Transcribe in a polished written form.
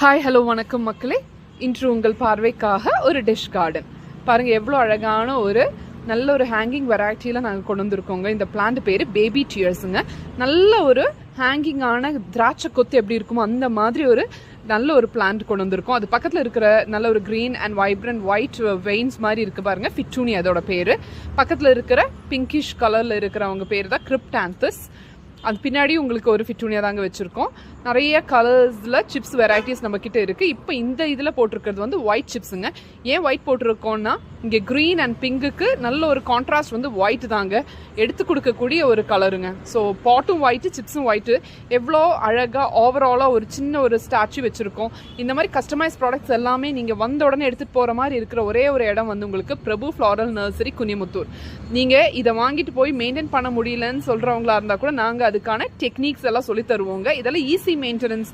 Hi hello வணக்கம் மக்களே. இன்று உங்கள் பார்வைக்காக ஒரு டிஷ் கார்டன் பாருங்கள். எவ்வளோ அழகான ஒரு நல்ல ஒரு ஹேங்கிங் வெரைட்டியில் நாங்கள் கொண்டு வந்திருக்கோங்க. இந்த பிளான்ட் பேர் பேபி டியர்ஸுங்க. நல்ல ஒரு ஹேங்கிங்கான திராட்சை கொத்து எப்படி இருக்குமோ அந்த மாதிரி ஒரு நல்ல ஒரு பிளான்ட் கொண்டு வந்திருக்கோம். அது பக்கத்தில் இருக்கிற நல்ல ஒரு green and vibrant white veins மாதிரி இருக்குது பாருங்கள், ஃபிட்டூனி அதோட பேர். பக்கத்தில் இருக்கிற பிங்கிஷ் கலரில் இருக்கிறவங்க பேர் தான் கிரிப்டான்தஸ். அது பின்னாடி உங்களுக்கு ஒரு ஃபிட்டூனியா தாங்க வச்சுருக்கோம். நிறைய கலர்ஸில் சிப்ஸ் வெரைட்டிஸ் நம்மக்கிட்ட இருக்குது. இப்போ இந்த இதில் போட்டிருக்கிறது வந்து ஒயிட் சிப்ஸுங்க. ஏன் ஒயிட் போட்டிருக்கோன்னா இங்கே க்ரீன் அண்ட் பிங்குக்கு நல்ல ஒரு கான்ட்ராஸ்ட் வந்து ஒயிட் தாங்க எடுத்து கொடுக்கக்கூடிய ஒரு கலருங்க. ஸோ பாட்டும் ஒயிட்டு, சிப்ஸும் ஒயிட்டு. எவ்வளோ அழகாக ஓவராலாக ஒரு சின்ன ஒரு ஸ்டாச்சு வச்சுருக்கோம். இந்த மாதிரி கஸ்டமைஸ் ப்ராடக்ட்ஸ் எல்லாமே நீங்கள் வந்த உடனே எடுத்துகிட்டு போகிற மாதிரி இருக்கிற ஒரே ஒரு இடம் வந்து உங்களுக்கு பிரபு ஃப்ளாரல் நர்சரி, குனிமுத்தூர். நீங்கள் இதை வாங்கிட்டு போய் மெயின்டைன் பண்ண முடியலன்னு சொல்கிறவங்களா இருந்தால் கூட நாங்கள் அதுக்கான டெக்னிக்ஸ் எல்லாம் சொல்லி தருவோங்க. இதெல்லாம் ஈஸி மெயின்டெனன்ஸ்